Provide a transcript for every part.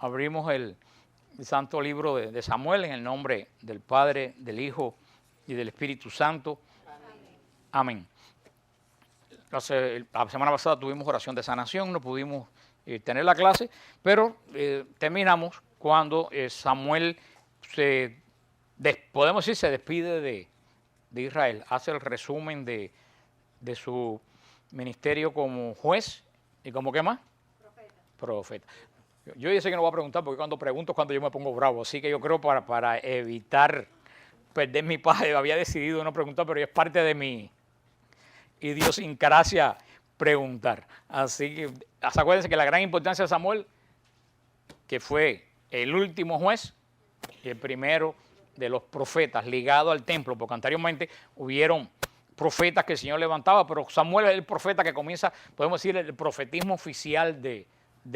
Abrimos el santo libro de Samuel en el nombre del Padre, del Hijo y del Espíritu Santo. Amén. La semana pasada tuvimos oración de sanación, no pudimos tener la clase, pero terminamos cuando Samuel podemos decir, se despide de Israel, hace el resumen de su ministerio como juez y como ¿qué más? Profeta. Yo ya sé que no voy a preguntar porque cuando pregunto es cuando yo me pongo bravo, así que yo creo para evitar perder mi paz, había decidido no preguntar, pero es parte de mi idiosincrasia preguntar. Así que acuérdense que la gran importancia de Samuel, que fue el último juez y el primero de los profetas ligado al templo, porque anteriormente hubieron profetas que el Señor levantaba, pero Samuel es el profeta que comienza, podemos decir, el profetismo oficial de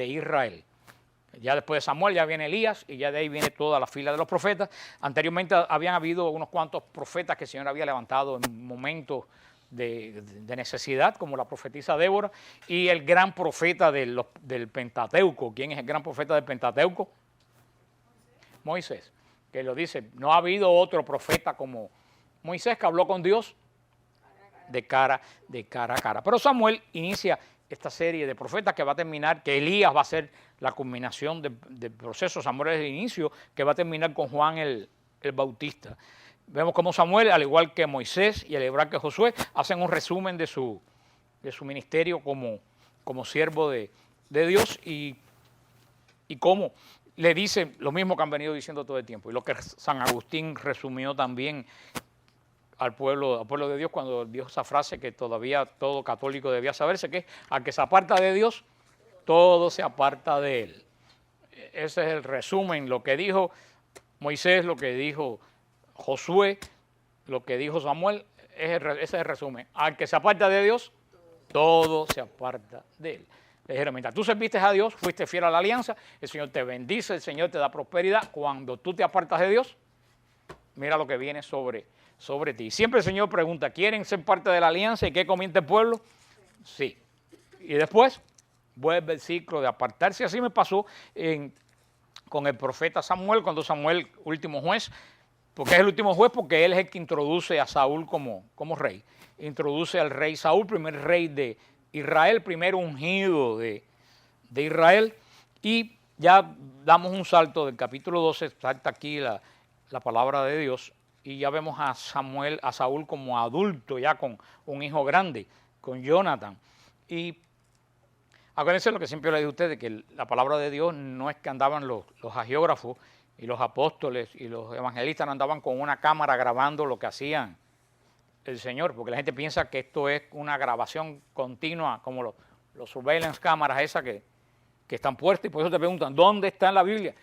Israel. Ya después de Samuel ya viene Elías y ya de ahí viene toda la fila de los profetas. Anteriormente habían habido unos cuantos profetas que el Señor había levantado en momentos de necesidad, como la profetisa Débora, y el gran profeta del Pentateuco. ¿Quién es el gran profeta del Pentateuco? Moisés, que lo dice, no ha habido otro profeta como Moisés que habló con Dios de cara a cara. Pero Samuel inicia esta serie de profetas que va a terminar, que Elías va a ser la culminación del proceso. Samuel es el inicio, que va a terminar con Juan el Bautista. Vemos cómo Samuel, al igual que Moisés y al igual que Josué, hacen un resumen de su ministerio como siervo de Dios y cómo le dicen lo mismo que han venido diciendo todo el tiempo. Y lo que San Agustín resumió también al pueblo de Dios cuando dijo esa frase que todavía todo católico debía saberse, que es: al que se aparta de Dios, todo se aparta de él. Ese es el resumen, lo que dijo Moisés, lo que dijo Josué, lo que dijo Samuel, ese es el resumen. Al que se aparta de Dios, todo se aparta de él. Mientras tú serviste a Dios, fuiste fiel a la alianza, el Señor te bendice, el Señor te da prosperidad. Cuando tú te apartas de Dios, mira lo que viene sobre ti. Siempre el Señor pregunta: ¿quieren ser parte de la alianza y qué comienza el pueblo? Sí. Y después vuelve el ciclo de apartarse. Así me pasó con el profeta Samuel, cuando Samuel, último juez, porque es el último juez porque él es el que introduce a Saúl como rey. Introduce al rey Saúl, primer rey de Israel, primer ungido de Israel. Y ya damos un salto del capítulo 12, salta aquí la palabra de Dios, y ya vemos a Saúl como adulto, ya con un hijo grande, con Jonathan. Y acuérdense lo que siempre le digo a ustedes, que la palabra de Dios no es que andaban los hagiógrafos y los apóstoles y los evangelistas, no andaban con una cámara grabando lo que hacían el Señor, porque la gente piensa que esto es una grabación continua, como los surveillance cámaras esas que están puestas, y por eso te preguntan, ¿dónde está en la Biblia?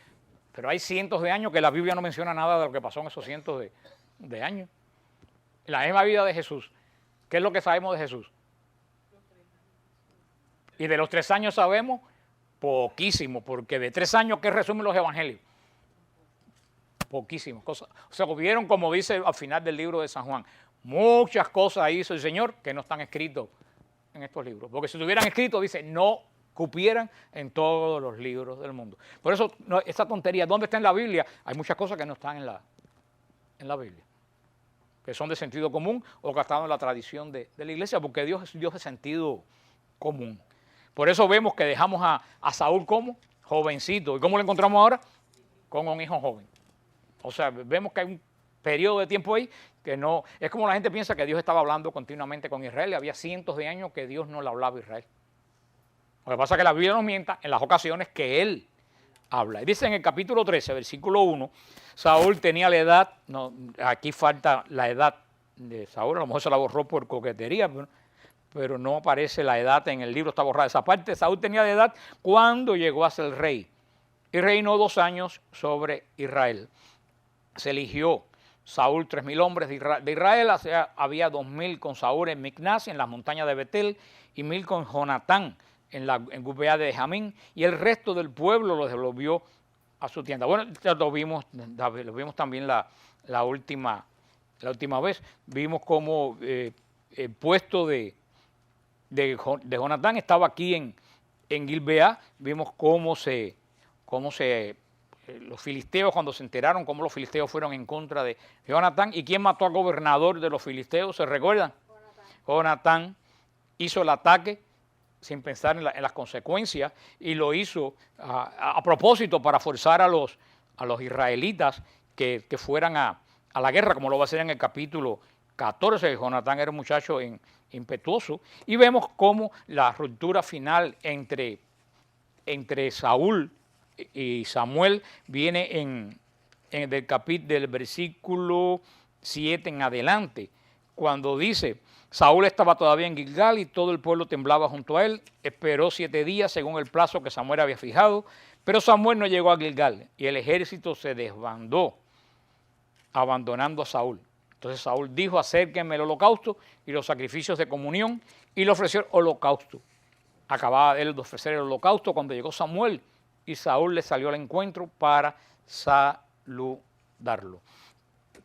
Pero hay cientos de años que la Biblia no menciona nada de lo que pasó en esos cientos de años. En la misma vida de Jesús, ¿qué es lo que sabemos de Jesús? Y de los 3 años sabemos poquísimo, porque de 3 años, ¿qué resumen los evangelios? Poquísimas cosas. O sea, hubieron, como dice al final del libro de San Juan, muchas cosas hizo el Señor que no están escritas en estos libros. Porque si estuvieran escritos, dice, no cupieran en todos los libros del mundo. Por eso, esa tontería, ¿dónde está en la Biblia? Hay muchas cosas que no están en la Biblia, que son de sentido común o que están en la tradición de la iglesia, porque Dios es Dios de sentido común. Por eso vemos que dejamos a Saúl como jovencito. ¿Y cómo lo encontramos ahora? Con un hijo joven. O sea, vemos que hay un periodo de tiempo ahí que no... Es como la gente piensa que Dios estaba hablando continuamente con Israel, y había cientos de años que Dios no le hablaba a Israel. Lo que pasa es que la Biblia nos mienta en las ocasiones que Él habla. Y dice en el capítulo 13, versículo 1, Saúl tenía la edad, no, aquí falta la edad de Saúl, a lo mejor se la borró por coquetería, pero no aparece la edad en el libro, está borrada esa parte. Saúl tenía la edad cuando llegó a ser rey, y reinó 2 años sobre Israel. Se eligió Saúl 3,000 hombres de Israel, o sea, había 2,000 con Saúl en Micnas, en las montañas de Betel, y 1,000 con Jonatán en Gubea de Jamín, y el resto del pueblo los devolvió a su tienda. Bueno, ya lo vimos también la última vez. Vimos cómo el puesto de Jonatán estaba aquí en Gilbeá. Vimos cómo los filisteos, cuando se enteraron cómo los filisteos fueron en contra de Jonatán. ¿Y quién mató al gobernador de los filisteos? ¿Se recuerdan? Jonatán hizo el ataque sin pensar en las consecuencias y lo hizo a propósito para forzar a los israelitas que fueran a la guerra, como lo va a hacer en el capítulo 14. Jonatán era un muchacho impetuoso, y vemos cómo la ruptura final entre Saúl y Samuel viene del versículo 7 en adelante, cuando dice: Saúl estaba todavía en Gilgal y todo el pueblo temblaba junto a él. Esperó 7 días según el plazo que Samuel había fijado, pero Samuel no llegó a Gilgal y el ejército se desbandó, abandonando a Saúl. Entonces Saúl dijo: acérquenme el holocausto y los sacrificios de comunión, y le ofreció el holocausto. Acababa él de ofrecer el holocausto cuando llegó Samuel, y Saúl le salió al encuentro para saludarlo.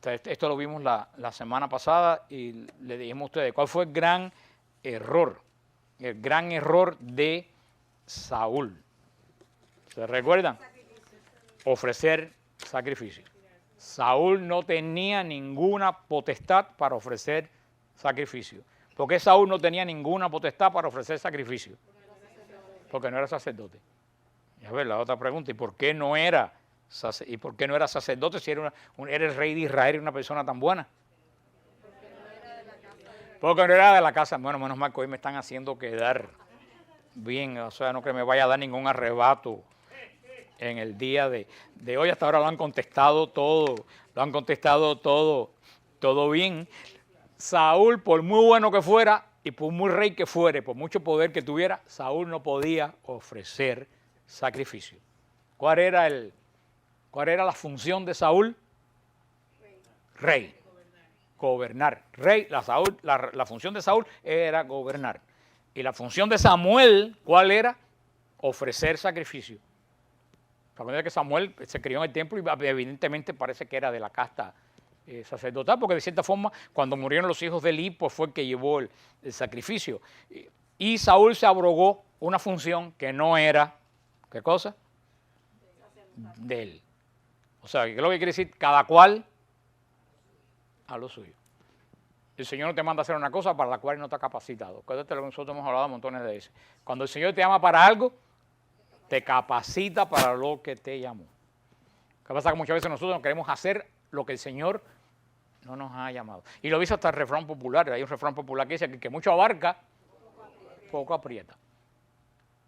Esto lo vimos la semana pasada y le dijimos a ustedes cuál fue el gran error de Saúl. ¿Se recuerdan? Ofrecer sacrificio. Saúl no tenía ninguna potestad para ofrecer sacrificio. ¿Por qué Saúl no tenía ninguna potestad para ofrecer sacrificio? Porque no era sacerdote. Y a ver, la otra pregunta: ¿y por qué no era sacerdote si era el rey de Israel y una persona tan buena? Porque no era de la casa. Bueno, menos mal que hoy me están haciendo quedar bien, o sea, no que me vaya a dar ningún arrebato en el día de hoy. Hasta ahora lo han contestado todo bien. Saúl, por muy bueno que fuera y por muy rey que fuere, por mucho poder que tuviera, Saúl no podía ofrecer sacrificio. ¿Cuál era la función de Saúl? Rey. Gobernar. Rey, la función de Saúl era gobernar. Y la función de Samuel, ¿cuál era? Ofrecer sacrificio. Recuerda que Samuel se crió en el templo y evidentemente parece que era de la casta sacerdotal, porque de cierta forma cuando murieron los hijos de Eli, pues fue el que llevó el sacrificio. Y Saúl se abrogó una función que no era, ¿qué cosa? De él. O sea, ¿qué es lo que quiere decir? Cada cual a lo suyo. El Señor no te manda a hacer una cosa para la cual no está capacitado. Acuérdate lo que nosotros hemos hablado montones de veces. Cuando el Señor te llama para algo, te capacita para lo que te llamó. ¿Qué pasa? Que muchas veces nosotros no queremos hacer lo que el Señor no nos ha llamado. Y lo dice hasta el refrán popular. Hay un refrán popular que dice que el que mucho abarca, poco aprieta.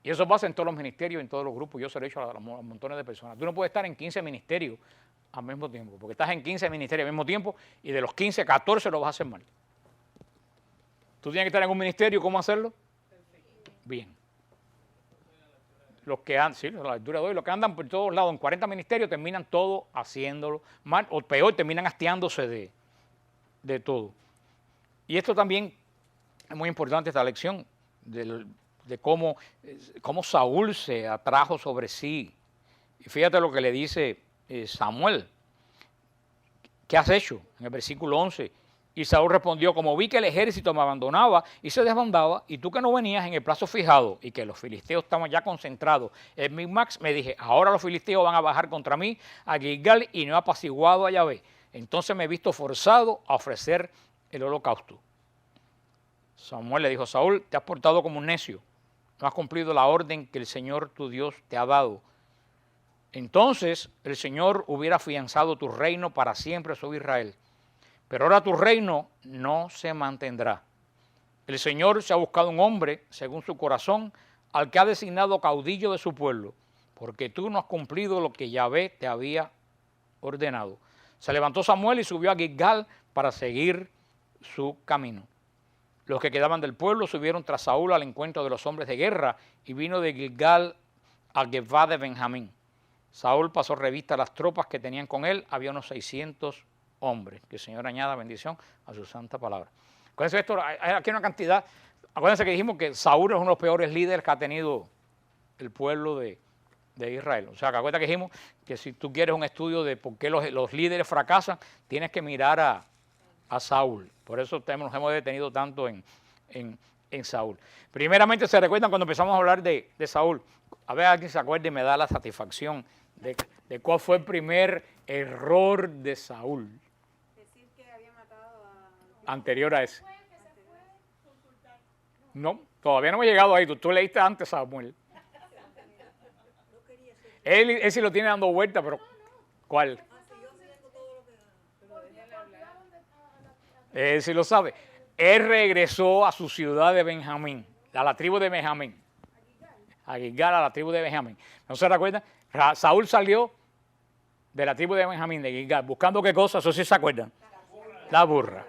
Y eso pasa en todos los ministerios, en todos los grupos. Yo se lo he dicho a montones de personas. Tú no puedes estar en 15 ministerios al mismo tiempo, porque estás en 15 ministerios al mismo tiempo y de los 15, 14 lo vas a hacer mal. Tú tienes que estar en un ministerio, ¿cómo hacerlo? Bien. Los que la lectura de hoy, los que andan por todos lados en 40 ministerios terminan todos haciéndolo mal, o peor, terminan hastiándose de todo. Y esto también es muy importante, esta lección de cómo Saúl se atrajo sobre sí. Y fíjate lo que le dice Samuel: ¿qué has hecho? En el versículo 11. Y Saúl respondió: como vi que el ejército me abandonaba y se desbandaba, y tú que no venías en el plazo fijado, y que los filisteos estaban ya concentrados en Micmac, me dije: ahora los filisteos van a bajar contra mí a Gilgal, y no he apaciguado a Yahvé. Entonces me he visto forzado a ofrecer el holocausto. Samuel le dijo a Saúl: te has portado como un necio, no has cumplido la orden que el Señor tu Dios te ha dado. Entonces el Señor hubiera afianzado tu reino para siempre sobre Israel. Pero ahora tu reino no se mantendrá. El Señor se ha buscado un hombre según su corazón, al que ha designado caudillo de su pueblo, porque tú no has cumplido lo que Yahvé te había ordenado. Se levantó Samuel y subió a Gilgal para seguir su camino. Los que quedaban del pueblo subieron tras Saúl al encuentro de los hombres de guerra, y vino de Gilgal a Gebá de Benjamín. Saúl pasó revista a las tropas que tenían con él, había unos 600 hombres. Que el Señor añada bendición a su santa palabra. Acuérdense esto, hay aquí una cantidad. Acuérdense que dijimos que Saúl es uno de los peores líderes que ha tenido el pueblo de Israel. O sea, que acuérdate que dijimos que si tú quieres un estudio de por qué los líderes fracasan, tienes que mirar a Saúl. Por eso nos hemos detenido tanto en en Saúl. Primeramente, ¿se recuerdan cuando empezamos a hablar de Saúl? A ver, alguien se acuerda y me da la satisfacción de cuál fue el primer error de Saúl. Decir que había matado Anterior a ese. No, todavía no hemos llegado ahí. Tú leíste antes, Samuel. Él sí lo tiene dando vuelta, pero ¿cuál? Él sí lo sabe. Él regresó a su ciudad de Benjamín, a la tribu de Benjamín. A Gilgal, a la tribu de Benjamín. ¿No se recuerdan? Saúl salió de la tribu de Benjamín, de Gilgal, buscando qué cosa, eso sí se acuerdan. La burra.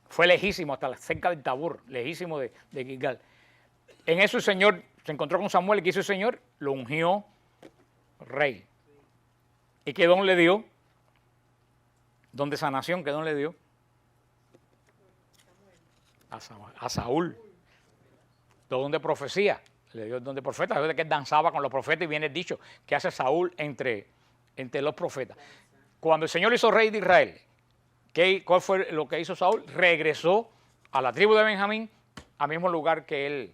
Fue lejísimo, hasta cerca del Tabor, lejísimo de Gilgal. En eso el Señor se encontró con Samuel y ¿qué hizo el Señor? Lo ungió rey. ¿Y qué don le dio? Don de sanación, ¿qué don le dio? A Saúl. Don de profecía. Le dio el don de profeta. Después de que él danzaba con los profetas y viene el dicho que hace Saúl entre los profetas. Cuando el Señor hizo rey de Israel, ¿cuál fue lo que hizo Saúl? Regresó a la tribu de Benjamín, al mismo lugar que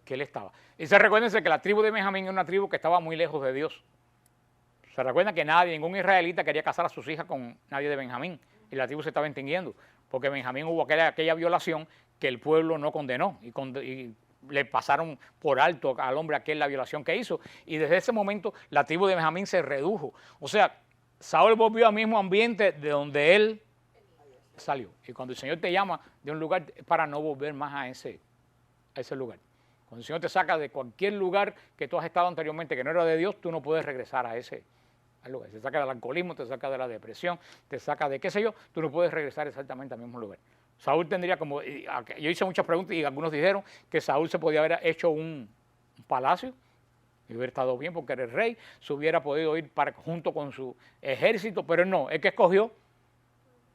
él estaba. Y se recuerden que la tribu de Benjamín es una tribu que estaba muy lejos de Dios. Se recuerdan que ningún israelita quería casar a sus hijas con nadie de Benjamín. Y la tribu se estaba extinguiendo, porque en Benjamín hubo aquella violación que el pueblo no condenó. Y le pasaron por alto al hombre aquel la violación que hizo. Y desde ese momento la tribu de Benjamín se redujo. O sea, Saúl volvió al mismo ambiente de donde él salió. Y cuando el Señor te llama de un lugar, es para no volver más a ese lugar. Cuando el Señor te saca de cualquier lugar que tú has estado anteriormente, que no era de Dios, tú no puedes regresar a ese lugar. Te saca del alcoholismo, te saca de la depresión, te saca de qué sé yo, tú no puedes regresar exactamente al mismo lugar. Saúl tendría como, yo hice muchas preguntas y algunos dijeron que Saúl se podía haber hecho un palacio y hubiera estado bien porque era el rey, se hubiera podido ir junto con su ejército, pero no, es que escogió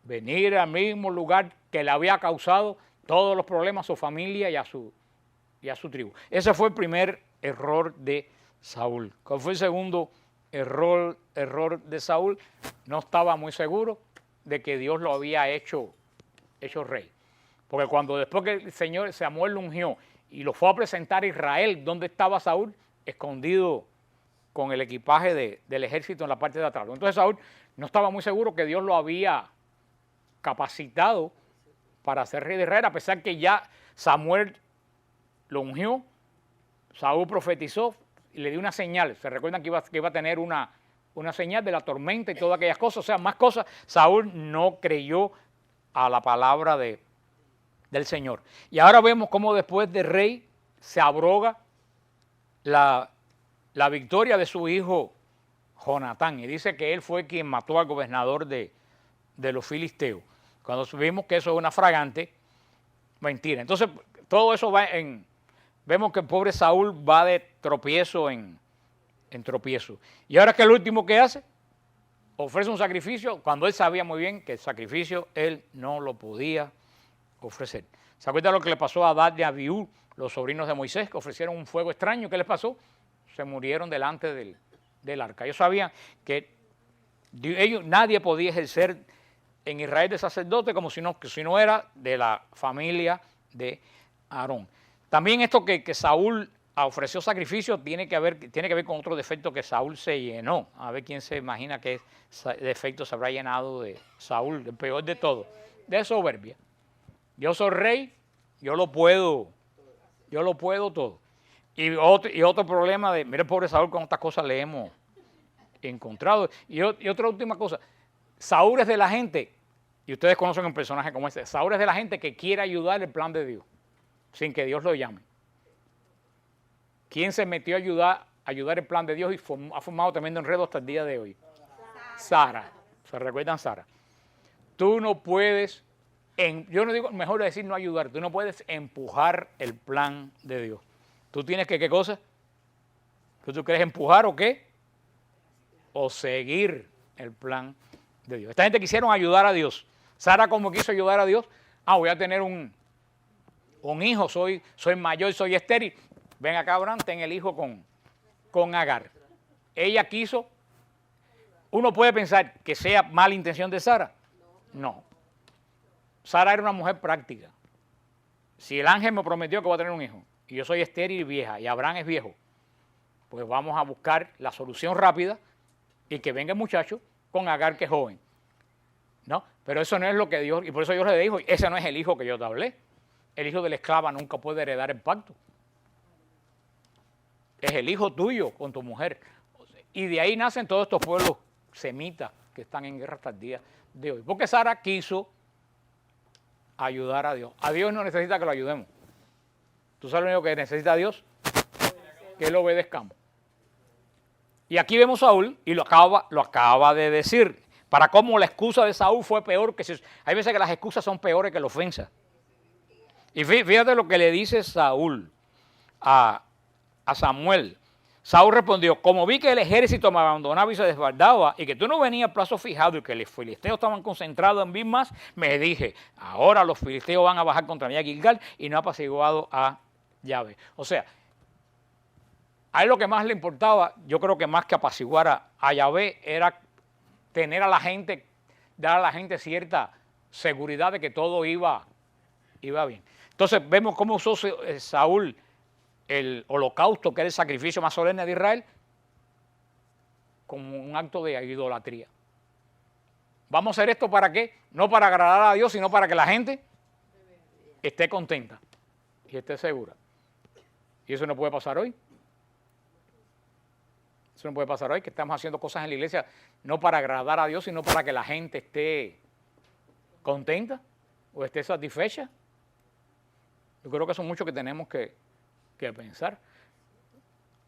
venir al mismo lugar que le había causado todos los problemas a su familia y a su tribu. Ese fue el primer error de Saúl. ¿Cuál fue el segundo error de Saúl? No estaba muy seguro de que Dios lo había hecho rey. Porque cuando después que el Señor Samuel lo ungió y lo fue a presentar a Israel, ¿dónde estaba Saúl? Escondido con el equipaje del ejército en la parte de atrás. Entonces Saúl no estaba muy seguro que Dios lo había capacitado para ser rey de Israel, a pesar que ya Samuel lo ungió, Saúl profetizó y le dio una señal. Se recuerdan que iba a tener una señal de la tormenta y todas aquellas cosas, o sea, más cosas. Saúl no creyó a la palabra del Señor. Y ahora vemos cómo después de rey se abroga la victoria de su hijo Jonatán. Y dice que él fue quien mató al gobernador de los filisteos. Cuando vimos que eso es una fragante mentira. Entonces, todo eso vemos que el pobre Saúl va de tropiezo en tropiezo. Y ahora que el último que hace, ofrece un sacrificio cuando él sabía muy bien que el sacrificio él no lo podía ofrecer. ¿Se acuerdan lo que le pasó a Adad y a Abiú, los sobrinos de Moisés, que ofrecieron un fuego extraño? ¿Qué les pasó? Se murieron delante del arca. Ellos sabían que nadie podía ejercer en Israel de sacerdote como si no era de la familia de Aarón. También esto que Saúl ofreció sacrificio tiene que ver con otro defecto que Saúl se llenó. A ver quién se imagina qué defecto se habrá llenado de Saúl, el peor de todo, de soberbia. Yo soy rey, yo lo puedo todo. Y otro problema mire, pobre Saúl, con estas cosas le hemos encontrado. Y otra última cosa, Saúl es de la gente, y ustedes conocen un personaje como este, Saúl es de la gente que quiere ayudar el plan de Dios, sin que Dios lo llame. ¿Quién se metió a ayudar el plan de Dios y ha formado tremendo enredo hasta el día de hoy? Sara. ¿Se recuerdan Sara? Tú no puedes, yo no digo, mejor decir no ayudar, tú no puedes empujar el plan de Dios. Tú tienes que, ¿qué cosa? ¿Tú quieres empujar o qué? O seguir el plan de Dios. Esta gente quisieron ayudar a Dios. Sara, como quiso ayudar a Dios, voy a tener un hijo, soy mayor, soy estéril. Ven acá, Abraham, ten el hijo con Agar. Ella quiso. Uno puede pensar que sea mala intención de Sara. No. Sara era una mujer práctica. Si el ángel me prometió que voy a tener un hijo, y yo soy estéril y vieja, y Abraham es viejo, pues vamos a buscar la solución rápida y que venga el muchacho con Agar, que es joven. ¿No? Pero eso no es lo que Dios, y por eso Dios le dijo, ese no es el hijo que yo te hablé. El hijo de la esclava nunca puede heredar el pacto. Es el hijo tuyo con tu mujer. Y de ahí nacen todos estos pueblos semitas que están en guerra hasta el día de hoy. Porque Sara quiso ayudar a Dios. A Dios no necesita que lo ayudemos. ¿Tú sabes lo único que necesita Dios? Que lo obedezcamos. Y aquí vemos a Saúl, y lo acaba de decir, para cómo la excusa de Saúl fue peor que si... Hay veces que las excusas son peores que la ofensa. Y fíjate lo que le dice Saúl a Samuel. Saúl respondió, como vi que el ejército me abandonaba y se desbandaba, y que tú no venías a plazo fijado y que los filisteos estaban concentrados en Mismas, me dije, ahora los filisteos van a bajar contra mí a Gilgal y no ha apaciguado a Yahvé. O sea, a él lo que más le importaba, yo creo que más que apaciguar a Yahvé, era tener a la gente, dar a la gente cierta seguridad de que todo iba bien. Entonces vemos cómo usó Saúl el holocausto, que era el sacrificio más solemne de Israel, como un acto de idolatría. ¿Vamos a hacer esto para qué? No para agradar a Dios, sino para que la gente esté contenta y esté segura. Y eso no puede pasar hoy. Eso no puede pasar hoy, que estamos haciendo cosas en la iglesia no para agradar a Dios, sino para que la gente esté contenta o esté satisfecha. Yo creo que son muchos que tenemos que pensar.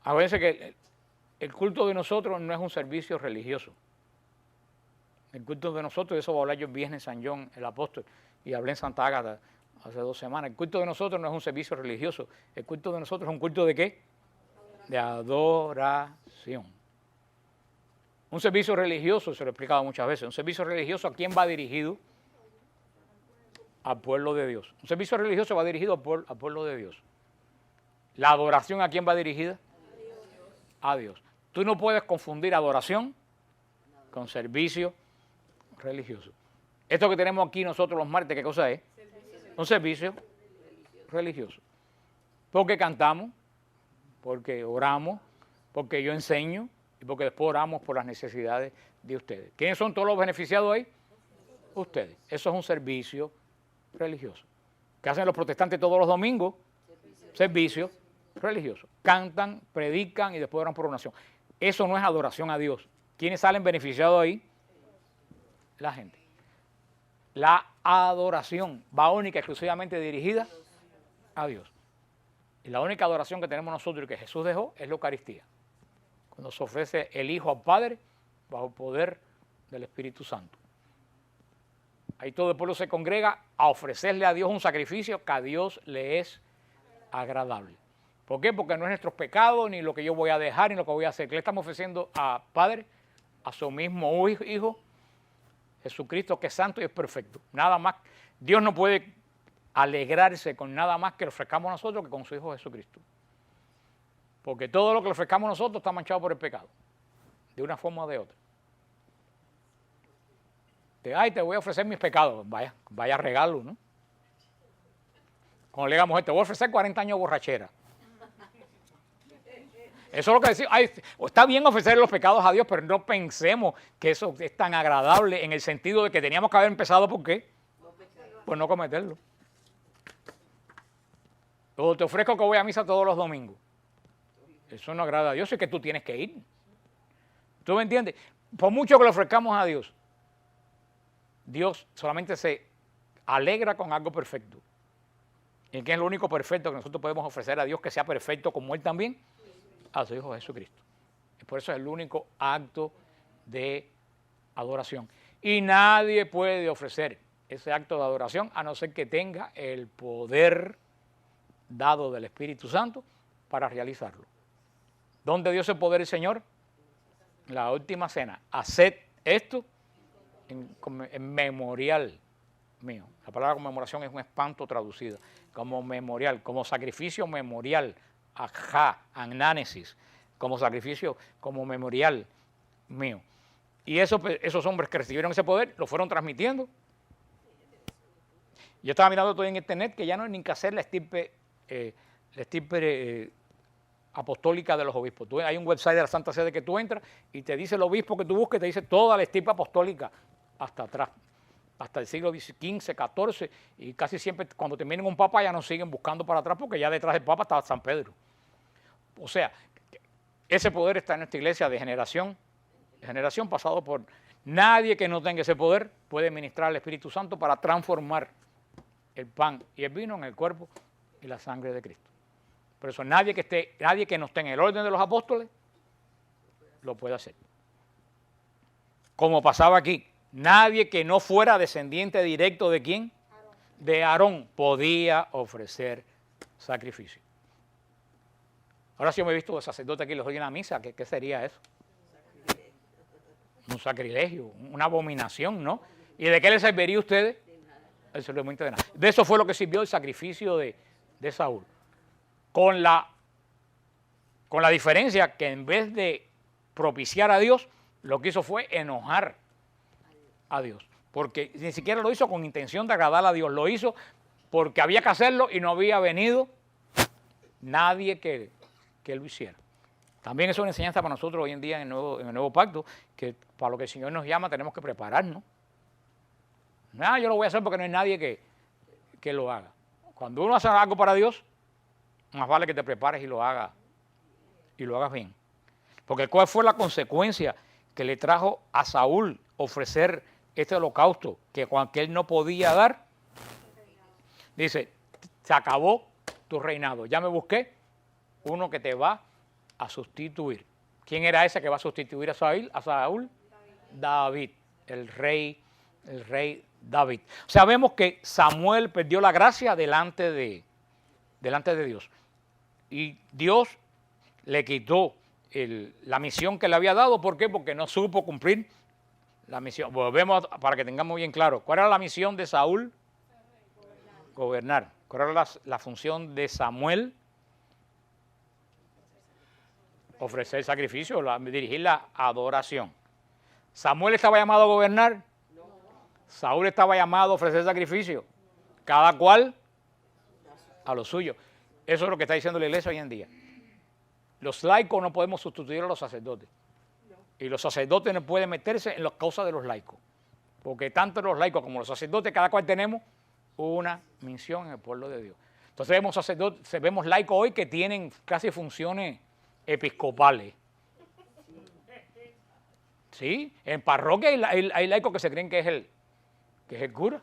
A veces que el culto de nosotros no es un servicio religioso. El culto de nosotros, y eso voy a hablar yo el viernes en San John, el apóstol, y hablé en Santa Ágata hace 2 semanas. El culto de nosotros no es un servicio religioso. El culto de nosotros es un culto ¿de qué? De adoración. Un servicio religioso, se lo he explicado muchas veces, un servicio religioso, ¿a quién va dirigido? Al pueblo de Dios. Un servicio religioso va dirigido al pueblo de Dios. ¿La adoración a quién va dirigida? A Dios. Tú no puedes confundir adoración con servicio religioso. Esto que tenemos aquí nosotros los martes, ¿qué cosa es? Un servicio religioso. Porque cantamos, porque oramos, porque yo enseño y porque después oramos por las necesidades de ustedes. ¿Quiénes son todos los beneficiados ahí? Ustedes. Eso es un servicio religioso. ¿Qué hacen los protestantes todos los domingos? Servicio religioso. Cantan, predican y después oran por oración. Eso no es adoración a Dios. ¿Quiénes salen beneficiados ahí? La gente. La adoración va única, exclusivamente dirigida a Dios. Y la única adoración que tenemos nosotros y que Jesús dejó es la Eucaristía. Cuando se ofrece el Hijo al Padre bajo el poder del Espíritu Santo. Ahí todo el pueblo se congrega a ofrecerle a Dios un sacrificio que a Dios le es agradable. ¿Por qué? Porque no es nuestros pecados, ni lo que yo voy a dejar, ni lo que voy a hacer. ¿Qué le estamos ofreciendo a Padre? A su mismo Hijo, Jesucristo, que es santo y es perfecto. Nada más. Dios no puede alegrarse con nada más que le ofrezcamos nosotros que con su Hijo Jesucristo. Porque todo lo que le ofrezcamos nosotros está manchado por el pecado. De una forma o de otra. Te voy a ofrecer mis pecados. Vaya regalo, ¿no? Como le digamos, te voy a ofrecer 40 años de borrachera. Eso es lo que decimos. Está bien ofrecer los pecados a Dios, pero no pensemos que eso es tan agradable en el sentido de que teníamos que haber empezado, ¿por qué? Pues no cometerlo. O te ofrezco que voy a misa todos los domingos. Eso no agrada a Dios, es que tú tienes que ir. ¿Tú me entiendes? Por mucho que le ofrezcamos a Dios, Dios solamente se alegra con algo perfecto. ¿Y qué es lo único perfecto que nosotros podemos ofrecer a Dios que sea perfecto como Él también? A su Hijo Jesucristo. Y por eso es el único acto de adoración. Y nadie puede ofrecer ese acto de adoración a no ser que tenga el poder dado del Espíritu Santo para realizarlo. ¿Dónde dio ese poder el Señor? La última cena. Haced esto en memorial mío. La palabra conmemoración es un espanto traducida. Como memorial, como sacrificio memorial. Ajá, anánesis, como sacrificio, como memorial mío. Y esos hombres que recibieron ese poder lo fueron transmitiendo. Yo estaba mirando todo en internet que ya no hay ni que hacer la estirpe apostólica de los obispos. Hay un website de la Santa Sede que tú entras y te dice el obispo que tú busques, te dice toda la estirpe apostólica hasta atrás, hasta el siglo XV, XIV, y casi siempre cuando terminan un papa ya nos siguen buscando para atrás porque ya detrás del papa está San Pedro. O sea, ese poder está en nuestra iglesia de generación pasado por nadie que no tenga ese poder puede ministrar al Espíritu Santo para transformar el pan y el vino en el cuerpo y la sangre de Cristo. Por eso nadie que no esté en el orden de los apóstoles lo puede hacer. Como pasaba aquí, nadie que no fuera descendiente directo de ¿quién? De Aarón podía ofrecer sacrificio. Ahora si yo me he visto de sacerdote aquí y les oigo en la misa, ¿qué sería eso? Un sacrilegio, una abominación, ¿no? ¿Y de qué les serviría a ustedes? El servicio de nada. De eso fue lo que sirvió el sacrificio de Saúl. Con la diferencia que en vez de propiciar a Dios, lo que hizo fue enojar a Dios. Porque ni siquiera lo hizo con intención de agradar a Dios, lo hizo porque había que hacerlo y no había venido nadie que lo hiciera. También es una enseñanza para nosotros hoy en día en el nuevo pacto, que para lo que el Señor nos llama tenemos que prepararnos. Nada, yo lo voy a hacer porque no hay nadie que lo haga. Cuando uno hace algo para Dios, más vale que te prepares y lo hagas bien. Porque ¿cuál fue la consecuencia que le trajo a Saúl ofrecer este holocausto que él no podía dar? Dice, se acabó tu reinado. Ya me busqué uno que te va a sustituir. ¿Quién era ese que va a sustituir a Saúl? David, el rey David. O sea, vemos que Samuel perdió la gracia delante de Dios. Y Dios le quitó la misión que le había dado. ¿Por qué? Porque no supo cumplir la misión. Volvemos para que tengamos bien claro. ¿Cuál era la misión de Saúl? Gobernar. ¿Cuál era la función de Samuel? Ofrecer sacrificio, dirigir la adoración. ¿Samuel estaba llamado a gobernar? No. Saúl estaba llamado a ofrecer sacrificio. Cada cual a lo suyo. Eso es lo que está diciendo la iglesia hoy en día. Los laicos no podemos sustituir a los sacerdotes. Y los sacerdotes no pueden meterse en las causas de los laicos. Porque tanto los laicos como los sacerdotes, cada cual tenemos una misión en el pueblo de Dios. Entonces vemos laicos hoy que tienen casi funciones episcopales. Sí, en parroquia hay laicos que se creen que es el cura.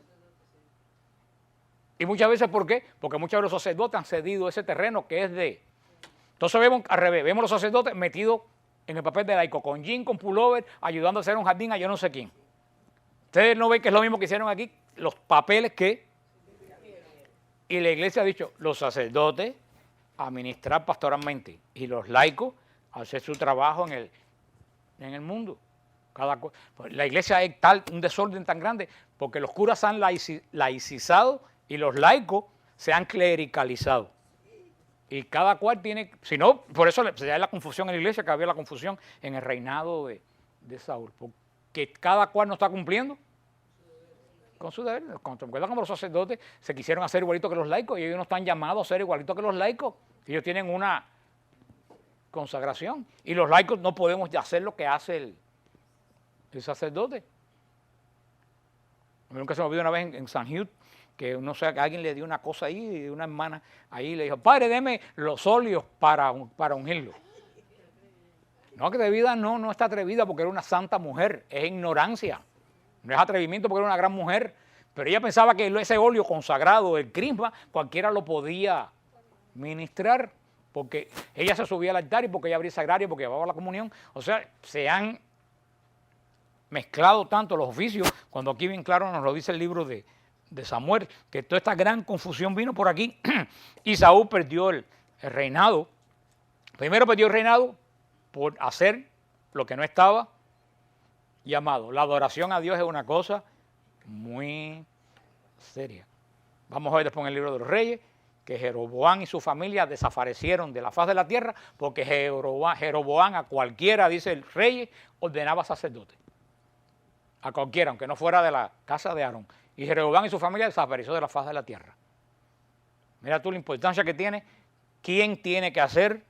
Y muchas veces, ¿por qué? Porque muchos de los sacerdotes han cedido ese terreno que es de... Entonces vemos al revés, vemos los sacerdotes metidos en el papel de laico, con jean, con pullover, ayudando a hacer un jardín a yo no sé quién. Ustedes no ven que es lo mismo que hicieron aquí, los papeles que... Y la iglesia ha dicho, los sacerdotes administrar pastoralmente y los laicos hacer su trabajo en el mundo. La iglesia es un desorden tan grande porque los curas se han laicizado y los laicos se han clericalizado. Y cada cual tiene, si no, por eso se da la confusión en la iglesia, que había la confusión en el reinado de Saúl, porque cada cual no está cumpliendo con su deber. Recuerda como los sacerdotes se quisieron hacer igualito que los laicos y ellos no están llamados a ser igualito que los laicos. Ellos tienen una consagración y los laicos no podemos hacer lo que hace el sacerdote. Nunca se me olvidó una vez en San Hugh que no sé, que alguien le dio una cosa ahí, una hermana ahí le dijo, padre, deme los óleos para ungirlo. No, que atrevida no está atrevida porque era una santa mujer, es ignorancia, no es atrevimiento porque era una gran mujer, pero ella pensaba que ese óleo consagrado, el crisma, cualquiera lo podía ministrar, porque ella se subía al altar y porque ella abría sagrario, porque llevaba la comunión. O sea, se han mezclado tanto los oficios, cuando aquí bien claro nos lo dice el libro de Samuel, que toda esta gran confusión vino por aquí y Saúl perdió el reinado. Primero perdió el reinado por hacer lo que no estaba llamado. La adoración a Dios es una cosa muy seria. Vamos a ver después en el libro de los Reyes que Jeroboam y su familia desaparecieron de la faz de la tierra porque Jeroboam a cualquiera, dice el rey, ordenaba sacerdote. A cualquiera, aunque no fuera de la casa de Aarón. y Jeroboam y su familia desapareció de la faz de la tierra. Mira tú la importancia que tiene. ¿Quién tiene que hacer?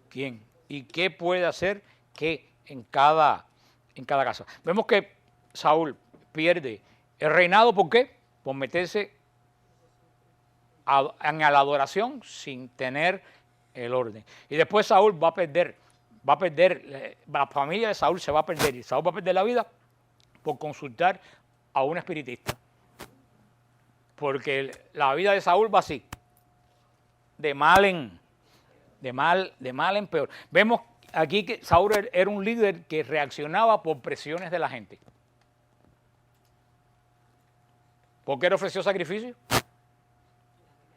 ¿Quién? ¿Y qué puede hacer? ¿Qué? En cada caso. Vemos que Saúl pierde el reinado. ¿Por qué? Por meterse en la adoración sin tener el orden. Y después Saúl va a perder, la familia de Saúl se va a perder y Saúl va a perder la vida por consultar a un espiritista. Porque la vida de Saúl va así, de mal en peor. Vemos aquí que Saúl era un líder que reaccionaba por presiones de la gente. ¿Por qué le ofreció sacrificio?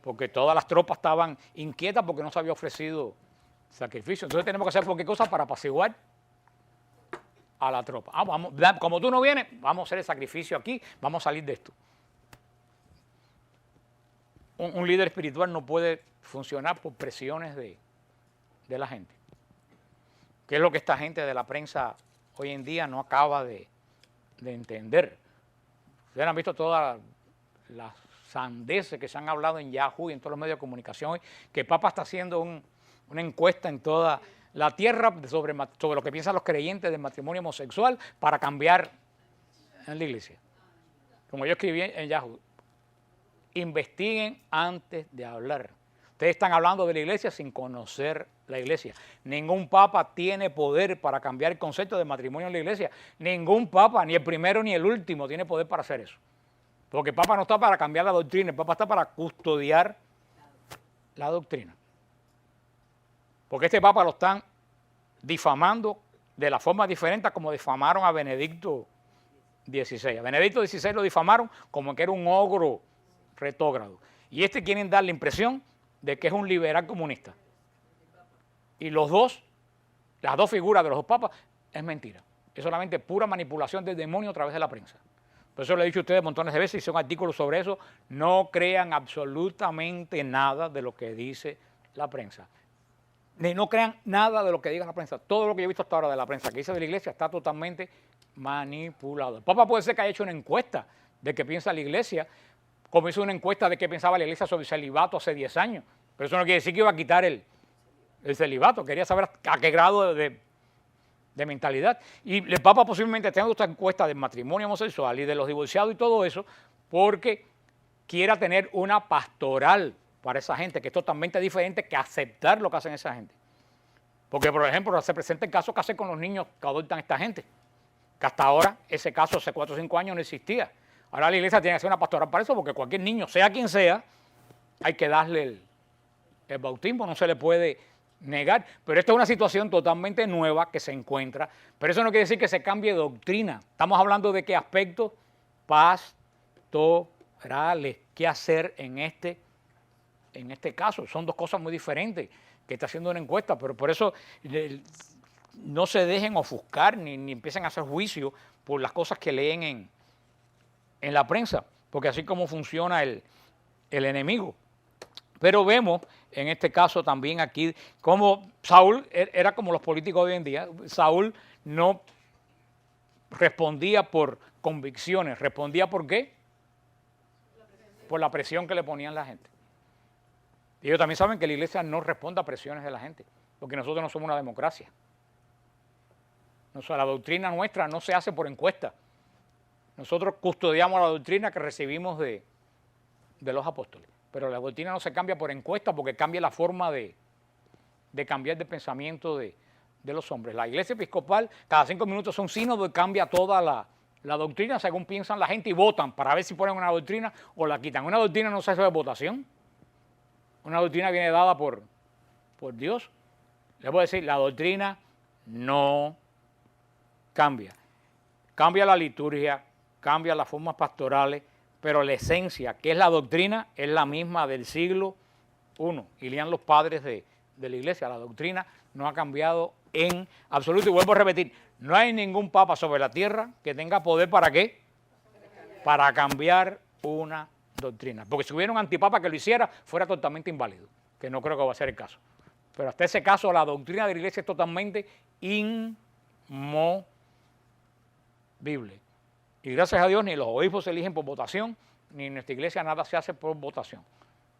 Porque todas las tropas estaban inquietas porque no se había ofrecido sacrificio. Entonces tenemos que hacer cualquier cosa para apaciguar a la tropa. Vamos, como tú no vienes, vamos a hacer el sacrificio aquí, vamos a salir de esto. Un líder espiritual no puede funcionar por presiones de la gente. ¿Qué es lo que esta gente de la prensa hoy en día no acaba de entender? Ustedes han visto todas las sandeces que se han hablado en Yahoo y en todos los medios de comunicación hoy, que el Papa está haciendo una encuesta en toda la tierra sobre lo que piensan los creyentes del matrimonio homosexual para cambiar en la iglesia. Como yo escribí en Yahoo, investiguen antes de hablar. Ustedes están hablando de la iglesia sin conocer la iglesia. Ningún papa tiene poder para cambiar el concepto de matrimonio en la iglesia. Ningún papa, ni el primero ni el último, tiene poder para hacer eso. Porque el papa no está para cambiar la doctrina, el papa está para custodiar la doctrina. Porque este papa lo están difamando de la forma diferente a como difamaron a Benedicto XVI. A Benedicto XVI lo difamaron como que era un ogro retógrado. Y quieren dar la impresión de que es un liberal comunista. Y las dos figuras de los dos papas, es mentira. Es solamente pura manipulación del demonio a través de la prensa. Por eso lo he dicho a ustedes montones de veces, hice un artículo sobre eso. No crean absolutamente nada de lo que dice la prensa. No crean nada de lo que diga la prensa. Todo lo que yo he visto hasta ahora de la prensa que dice de la iglesia está totalmente manipulado. El Papa puede ser que haya hecho una encuesta de qué piensa la iglesia, como hizo una encuesta de qué pensaba la iglesia sobre el celibato hace 10 años. Pero eso no quiere decir que iba a quitar el celibato. Quería saber a qué grado de mentalidad. Y el Papa posiblemente tenga esta encuesta del matrimonio homosexual y de los divorciados y todo eso, porque quiera tener una pastoral para esa gente, que es totalmente diferente que aceptar lo que hacen esa gente. Porque, por ejemplo, se presenta el caso que hace con los niños que adoptan esta gente, que hasta ahora ese caso hace 4 o 5 años no existía. Ahora la iglesia tiene que hacer una pastoral para eso, porque cualquier niño, sea quien sea, hay que darle el bautismo, no se le puede negar. Pero esta es una situación totalmente nueva que se encuentra, pero eso no quiere decir que se cambie doctrina. Estamos hablando de qué aspectos pastorales, qué hacer en este caso. Son dos cosas muy diferentes que está haciendo una encuesta, pero por eso no se dejen ofuscar ni empiecen a hacer juicio por las cosas que leen en la prensa, porque así como funciona el enemigo. Pero vemos en este caso también aquí como Saúl era como los políticos de hoy en día. Saúl no respondía por convicciones, respondía ¿por qué? Por la presión que le ponían la gente. Y ellos también saben que la iglesia no responde a presiones de la gente, porque nosotros no somos una democracia. La doctrina nuestra no se hace por encuesta. Nosotros custodiamos la doctrina que recibimos de los apóstoles. Pero la doctrina no se cambia por encuesta porque cambia la forma de cambiar de pensamiento de los hombres. La iglesia episcopal cada 5 minutos son sínodos y cambia toda la doctrina según piensan la gente y votan para ver si ponen una doctrina o la quitan. Una doctrina no se hace de votación. Una doctrina viene dada por Dios. Les voy a decir, la doctrina no cambia. Cambia la liturgia, cambia las formas pastorales, pero la esencia, que es la doctrina, es la misma del siglo I. Y lean los padres de la iglesia. La doctrina no ha cambiado en absoluto. Y vuelvo a repetir, no hay ningún papa sobre la tierra que tenga poder ¿para qué? Para cambiar una doctrina. Porque si hubiera un antipapa que lo hiciera, fuera totalmente inválido, que no creo que va a ser el caso. Pero hasta ese caso, la doctrina de la iglesia es totalmente inmovible. Y gracias a Dios ni los obispos se eligen por votación, ni en nuestra iglesia nada se hace por votación.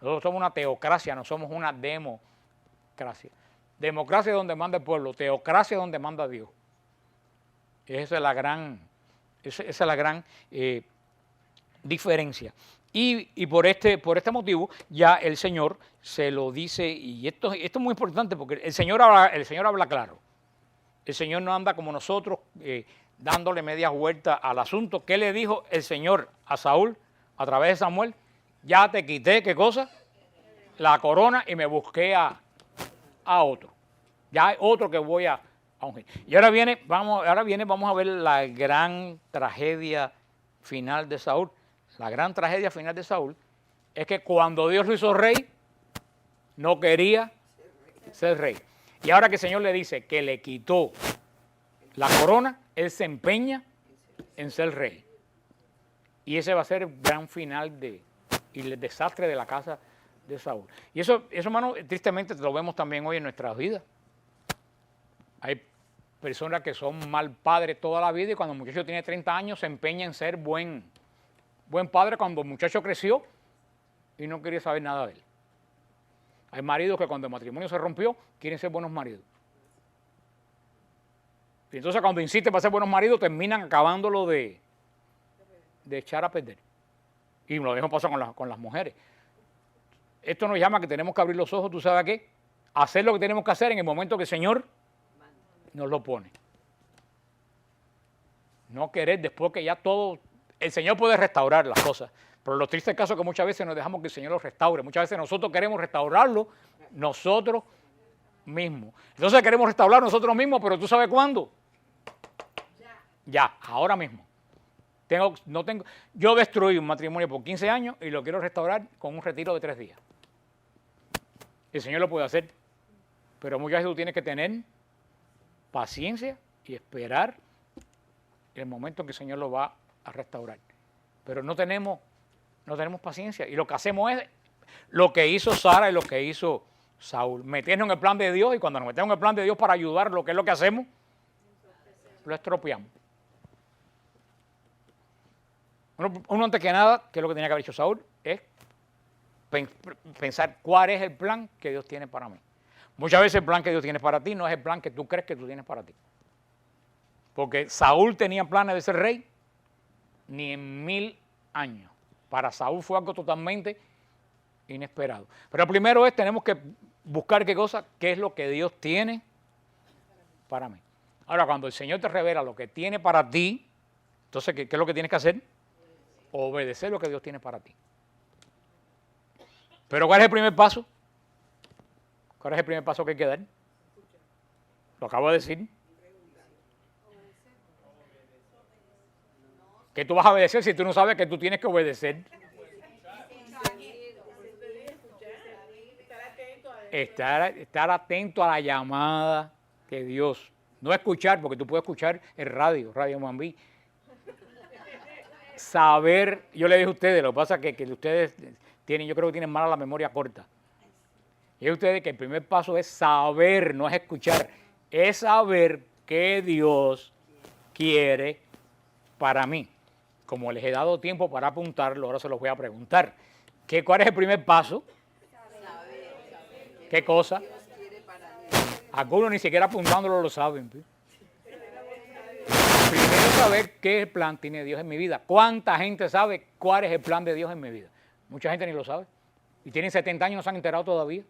Nosotros somos una teocracia, no somos una democracia. Democracia es donde manda el pueblo, teocracia es donde manda Dios. Esa es la gran, diferencia. Y por este motivo ya el Señor se lo dice, y esto es muy importante porque el Señor habla claro. El Señor no anda como nosotros dándole media vuelta al asunto. ¿Qué le dijo el Señor a Saúl a través de Samuel? Ya te quité, ¿qué cosa? La corona y me busqué a otro. Ya hay otro que voy a ungir. Y ahora viene, vamos a ver la gran tragedia final de Saúl. La gran tragedia final de Saúl es que cuando Dios lo hizo rey, no quería ser rey. Y ahora que el Señor le dice que le quitó la corona, él se empeña en ser rey. Y ese va a ser el gran final y el desastre de la casa de Saúl. Y eso, hermano, tristemente lo vemos también hoy en nuestras vidas. Hay personas que son mal padres toda la vida y cuando el muchacho tiene 30 años se empeña en ser buen padre cuando el muchacho creció y no quería saber nada de él. Hay maridos que cuando el matrimonio se rompió quieren ser buenos maridos. Y entonces cuando insisten para ser buenos maridos terminan acabándolo de echar a perder. Y lo mismo pasa con las mujeres. Esto nos llama que tenemos que abrir los ojos, ¿tú sabes a qué? Hacer lo que tenemos que hacer en el momento que el Señor nos lo pone. No querer después que ya todo... El Señor puede restaurar las cosas, pero lo triste caso es que muchas veces nos dejamos que el Señor los restaure. Muchas veces nosotros queremos restaurarlo nosotros mismos. Entonces queremos restaurar nosotros mismos, pero ¿tú sabes cuándo? Ya, ahora mismo. Yo destruí un matrimonio por 15 años y lo quiero restaurar con un retiro de 3 días. El Señor lo puede hacer, pero muchas veces tú tienes que tener paciencia y esperar el momento en que el Señor lo va a restaurar. Pero no tenemos paciencia y lo que hacemos es lo que hizo Sara y lo que hizo Saúl, meternos en el plan de Dios y cuando nos metemos en el plan de Dios para ayudar, ¿qué es lo que hacemos? Lo estropeamos. Uno antes que nada, que es lo que tenía que haber hecho Saúl, es pensar cuál es el plan que Dios tiene para mí. Muchas veces el plan que Dios tiene para ti no es el plan que tú crees que tú tienes para ti. Porque Saúl tenía planes de ser rey ni en 1000 años. Para Saúl fue algo totalmente inesperado. Pero primero tenemos que buscar qué es lo que Dios tiene para mí. Ahora, cuando el Señor te revela lo que tiene para ti, entonces, ¿qué es lo que tienes que hacer? Obedecer lo que Dios tiene para ti. Pero ¿cuál es el primer paso? ¿Cuál es el primer paso que hay que dar? Lo acabo de decir. ¿Qué tú vas a obedecer si tú no sabes que tú tienes que obedecer? Estar atento a la llamada de Dios. No escuchar, porque tú puedes escuchar el Radio Mambí. Saber, yo le dije a ustedes, lo que pasa es que ustedes yo creo que tienen mala la memoria corta. Y a ustedes que el primer paso es saber, no es escuchar, es saber qué Dios quiere para mí. Como les he dado tiempo para apuntarlo, ahora se los voy a preguntar. ¿Cuál es el primer paso? ¿Qué cosa? Algunos ni siquiera apuntándolo lo saben. Primero saber qué plan tiene Dios en mi vida. ¿Cuánta gente sabe cuál es el plan de Dios en mi vida? Mucha gente ni lo sabe. Y tienen 70 años y no se han enterado todavía.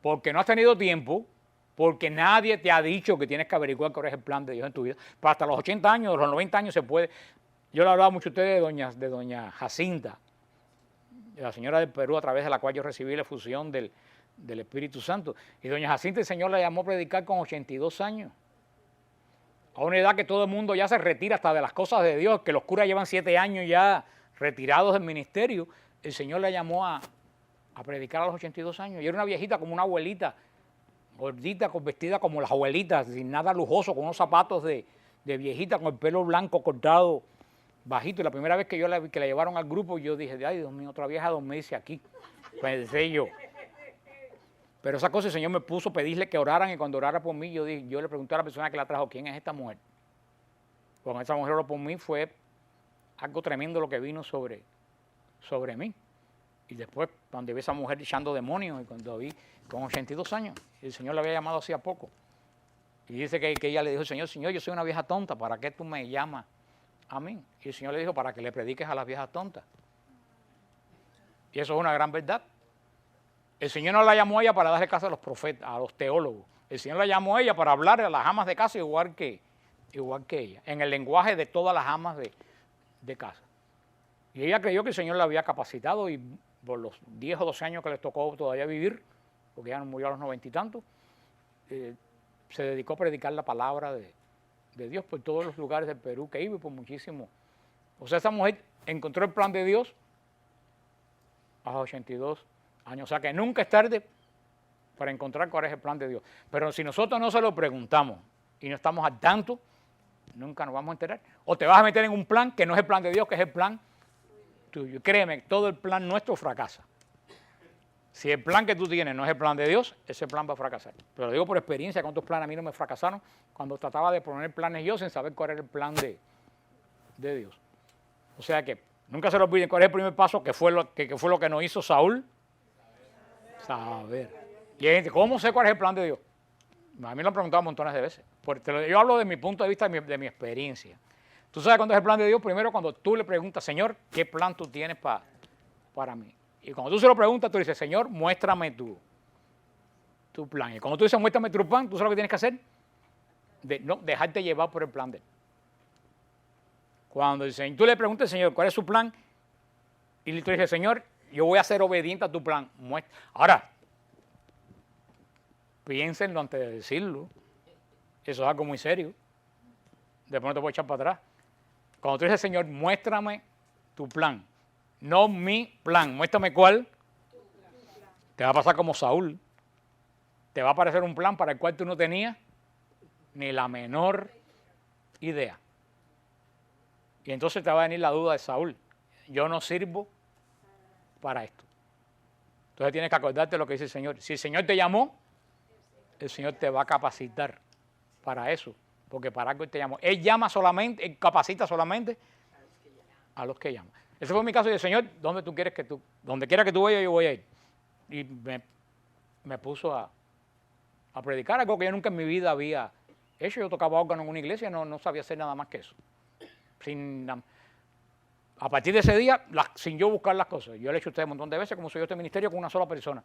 Porque no has tenido tiempo, porque nadie te ha dicho que tienes que averiguar cuál es el plan de Dios en tu vida. Pero hasta los 80 años, los 90 años se puede. Yo le hablaba mucho a ustedes de doña Jacinta, de la señora del Perú, a través de la cual yo recibí la fusión del Espíritu Santo. Y doña Jacinta, el Señor la llamó a predicar con 82 años. A una edad que todo el mundo ya se retira hasta de las cosas de Dios, que los curas llevan 7 años ya retirados del ministerio. El Señor la llamó a predicar a los 82 años. Y era una viejita como una abuelita, gordita, vestida como las abuelitas, sin nada lujoso, con unos zapatos de viejita, con el pelo blanco cortado, bajito. Y la primera vez que que la llevaron al grupo, yo dije, ay Dios mío, otra vieja dormirse aquí. Pensé yo. Pero esa cosa el Señor me puso a pedirle que oraran y cuando orara por mí, yo le pregunté a la persona que la trajo, ¿quién es esta mujer? Cuando esa mujer oró por mí fue algo tremendo lo que vino sobre mí. Y después, cuando vi a esa mujer echando demonios, y cuando vi con 82 años, el Señor la había llamado hacía poco. Y dice que ella le dijo, Señor, yo soy una vieja tonta, ¿para qué tú me llamas a mí? Y el Señor le dijo, para que le prediques a las viejas tontas. Y eso es una gran verdad. El Señor no la llamó a ella para darle caso a los profetas, a los teólogos. El Señor la llamó a ella para hablar a las amas de casa igual que ella, en el lenguaje de todas las amas de casa. Y ella creyó que el Señor la había capacitado y por los 10 o 12 años que le tocó todavía vivir, porque ella murió a los 90 y tantos, se dedicó a predicar la palabra de Dios por todos los lugares del Perú que iba y por muchísimo. O sea, esa mujer encontró el plan de Dios a los 82 años. O sea, que nunca es tarde para encontrar cuál es el plan de Dios. Pero si nosotros no se lo preguntamos y no estamos al tanto, nunca nos vamos a enterar. O te vas a meter en un plan que no es el plan de Dios, que es el plan tuyo. Créeme, todo el plan nuestro fracasa. Si el plan que tú tienes no es el plan de Dios, ese plan va a fracasar. Pero lo digo por experiencia, cuántos planes a mí no me fracasaron cuando trataba de poner planes yo sin saber cuál era el plan de Dios. O sea que nunca se lo olviden cuál es el primer paso, que fue lo que nos hizo Saúl. Saber. Y hay gente, ¿cómo sé cuál es el plan de Dios? A mí lo han preguntado montones de veces. Yo hablo de mi punto de vista, de mi experiencia. Tú sabes cuándo es el plan de Dios, primero cuando tú le preguntas, Señor, ¿qué plan tú tienes para mí? Y cuando tú se lo preguntas, tú dices, Señor, muéstrame tu plan. Y cuando tú dices, muéstrame tu plan, tú sabes lo que tienes que hacer. No dejarte llevar por el plan de Él. Cuando tú le preguntas al Señor, ¿cuál es su plan? Y tú dices, Señor, yo voy a ser obediente a tu plan. Ahora, piénsenlo antes de decirlo. Eso es algo muy serio. Después no te voy a echar para atrás. Cuando tú dices, Señor, muéstrame tu plan. No mi plan, muéstrame cuál. Te va a pasar como Saúl. Te va a aparecer un plan para el cual tú no tenías ni la menor idea. Y entonces te va a venir la duda de Saúl. Yo no sirvo para esto. Entonces tienes que acordarte de lo que dice el Señor. Si el Señor te llamó, el Señor te va a capacitar para eso. Porque para algo Él te llamó. Él llama solamente, Él capacita solamente a los que llaman. Ese fue mi caso de Señor, ¿dónde tú quieres donde quiera que tú vayas, yo voy a ir? Y me puso a predicar algo que yo nunca en mi vida había hecho. Yo tocaba órgano en una iglesia, no sabía hacer nada más que eso. A partir de ese día, sin yo buscar las cosas. Yo le he hecho a ustedes un montón de veces, como soy yo este ministerio, con una sola persona.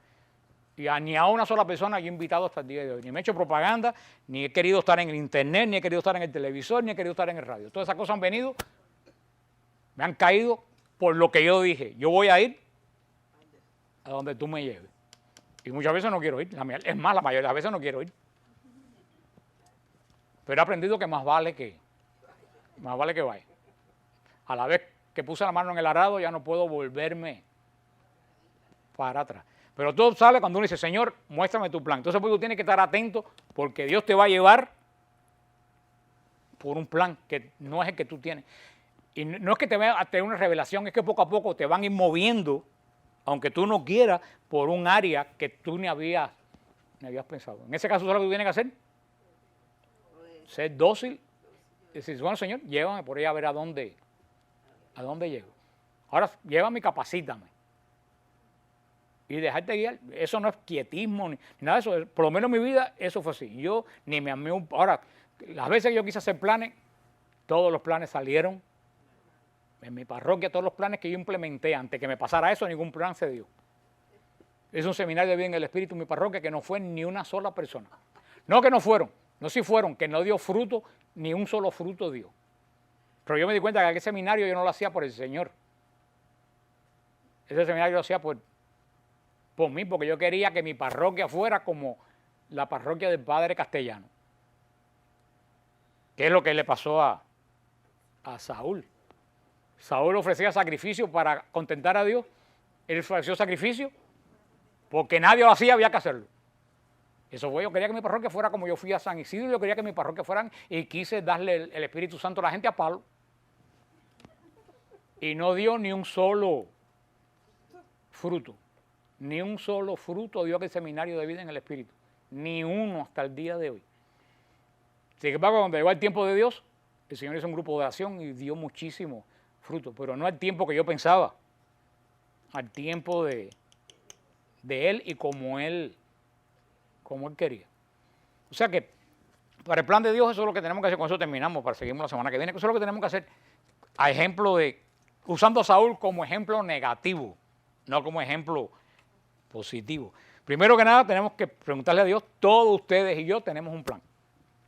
Y ni a una sola persona yo he invitado hasta el día de hoy. Ni me he hecho propaganda, ni he querido estar en el internet, ni he querido estar en el televisor, ni he querido estar en el radio. Todas esas cosas han venido, me han caído por lo que yo dije. Yo voy a ir a donde tú me lleves. Y muchas veces no quiero ir. Es más, la mayoría de las veces no quiero ir. Pero he aprendido que más vale que vaya. A la vez que puse la mano en el arado, ya no puedo volverme para atrás. Pero todo sale cuando uno dice, Señor, muéstrame tu plan. Entonces pues, tú tienes que estar atento porque Dios te va a llevar por un plan que no es el que tú tienes. Y no es que te vaya a tener una revelación, es que poco a poco te van a ir moviendo, aunque tú no quieras, por un área que tú ni habías pensado. En ese caso, ¿sabes lo que tú tienes que hacer? Ser dócil. Decir, bueno, Señor, llévame por ahí a ver a dónde llego. Ahora, llévame y capacítame. Y dejarte guiar. Eso no es quietismo, ni nada de eso. Por lo menos en mi vida, eso fue así. Yo ni me amé. Ahora, las veces que yo quise hacer planes, todos los planes salieron. En mi parroquia, todos los planes que yo implementé antes que me pasara eso, ningún plan se dio. Es un seminario de vida en el Espíritu en mi parroquia que no fue ni una sola persona. No que no fueron, no si fueron, que no dio fruto, ni un solo fruto dio. Pero yo me di cuenta que aquel seminario yo no lo hacía por el Señor. Ese seminario lo hacía por mí, porque yo quería que mi parroquia fuera como la parroquia del Padre Castellano. ¿Qué es lo que le pasó a Saúl? Saúl ofrecía sacrificio para contentar a Dios. Él ofreció sacrificio porque nadie lo hacía, había que hacerlo. Eso fue, yo quería que mi parroquia fuera como yo fui a San Isidro, yo quería que mi parroquia fueran y quise darle el Espíritu Santo a la gente a palo. Y no dio ni un solo fruto. Ni un solo fruto dio aquel seminario de vida en el Espíritu. Ni uno hasta el día de hoy. Sin embargo, cuando llegó el tiempo de Dios, El Señor hizo un grupo de oración y dio muchísimo fruto, pero no al tiempo que yo pensaba, al tiempo de Él y como Él quería. O sea que para el plan de Dios eso es lo que tenemos que hacer. Con eso terminamos para seguir la semana que viene. Eso es lo que tenemos que hacer a ejemplo de, usando a Saúl como ejemplo negativo, no como ejemplo positivo. Primero que nada tenemos que preguntarle a Dios, todos ustedes y yo tenemos un plan.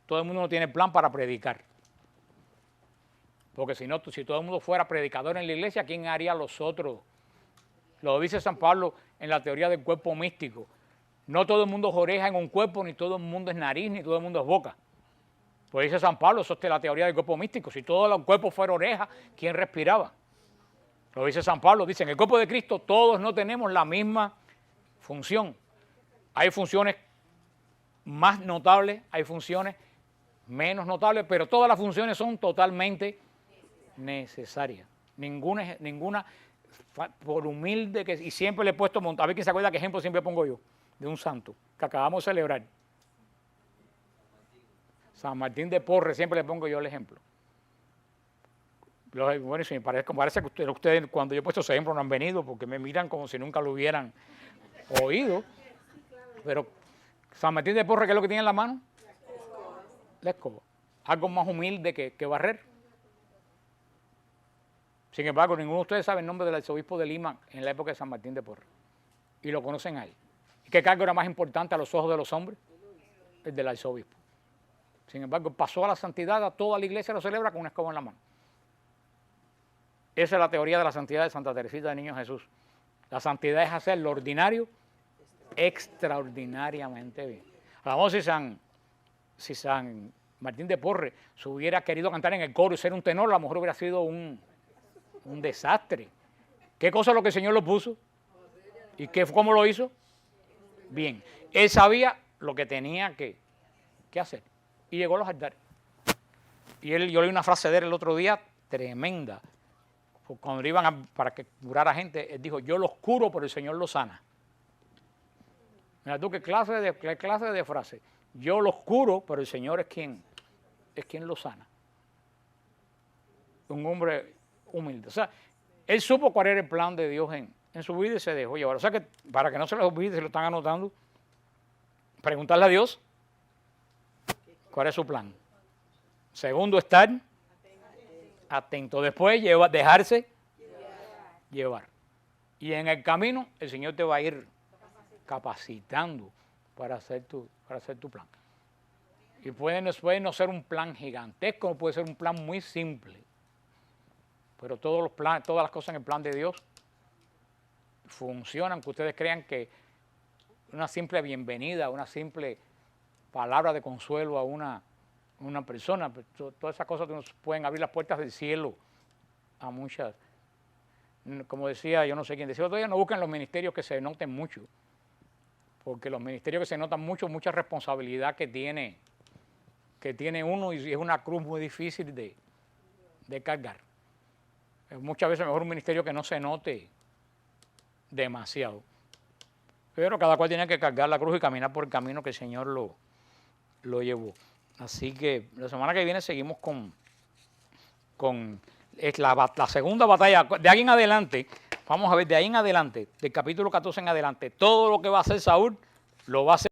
Todo el mundo no tiene plan para predicar. Porque si no, si todo el mundo fuera predicador en la iglesia, ¿quién haría los otros? Lo dice San Pablo en la teoría del cuerpo místico. No todo el mundo es oreja en un cuerpo, ni todo el mundo es nariz, ni todo el mundo es boca. Pues dice San Pablo, eso es la teoría del cuerpo místico. Si todo el cuerpo fuera oreja, ¿quién respiraba? Lo dice San Pablo, dice, en el cuerpo de Cristo todos no tenemos la misma función. Hay funciones más notables, hay funciones menos notables, pero todas las funciones son totalmente necesarias. Ninguna, por humilde que, y siempre le he puesto, a ver quién se acuerda qué ejemplo siempre pongo yo, de un santo que acabamos de celebrar. San Martín de Porres, siempre le pongo yo el ejemplo. Bueno, sí, parece que ustedes cuando yo he puesto ese ejemplo no han venido porque me miran como si nunca lo hubieran oído. Pero San Martín de Porres, ¿qué es lo que tiene en la mano? La escoba. Algo más humilde que barrer. Sin embargo, ninguno de ustedes sabe el nombre del arzobispo de Lima en la época de San Martín de Porres. Y lo conocen a él. ¿Y qué cargo era más importante a los ojos de los hombres? El del arzobispo. Sin embargo, pasó a la santidad, a toda la iglesia lo celebra con una escoba en la mano. Esa es la teoría de la santidad de Santa Teresita de Niño Jesús. La santidad es hacer lo ordinario extraordinariamente bien. Vamos, si San Martín de Porres se hubiera querido cantar en el coro y ser un tenor, a lo mejor hubiera sido un desastre. ¿Qué cosa es lo que el Señor lo puso? ¿Y cómo lo hizo? Bien. Él sabía lo que tenía que hacer. Y llegó a los altares. Y yo leí una frase de él el otro día tremenda. Cuando iban para que curara gente, él dijo, yo los curo, pero el Señor los sana. Mira tú qué clase de frase. Yo los curo, pero el Señor es quien los sana. Un hombre humilde. O sea, él supo cuál era el plan de Dios en su vida y se dejó llevar. O sea que para que no se les olvide, si lo están anotando, preguntarle a Dios cuál es su plan. Segundo, estar atento. Después, dejarse llevar. Y en el camino, el Señor te va a ir capacitando para hacer tu plan. Y puede no ser un plan gigantesco, puede ser un plan muy simple. Pero todas las cosas en el plan de Dios funcionan, que ustedes crean que una simple bienvenida, una simple palabra de consuelo a una persona, todas esas cosas que nos pueden abrir las puertas del cielo a muchas. Como decía, yo no sé quién decía, todavía no busquen los ministerios que se noten mucho, porque los ministerios que se notan mucho, mucha responsabilidad que tiene uno y es una cruz muy difícil de cargar. Es muchas veces mejor un ministerio que no se note demasiado. Pero cada cual tiene que cargar la cruz y caminar por el camino que el Señor lo llevó. Así que la semana que viene seguimos con la segunda batalla. De ahí en adelante, vamos a ver, de ahí en adelante, del capítulo 14 en adelante, todo lo que va a hacer Saúl, lo va a hacer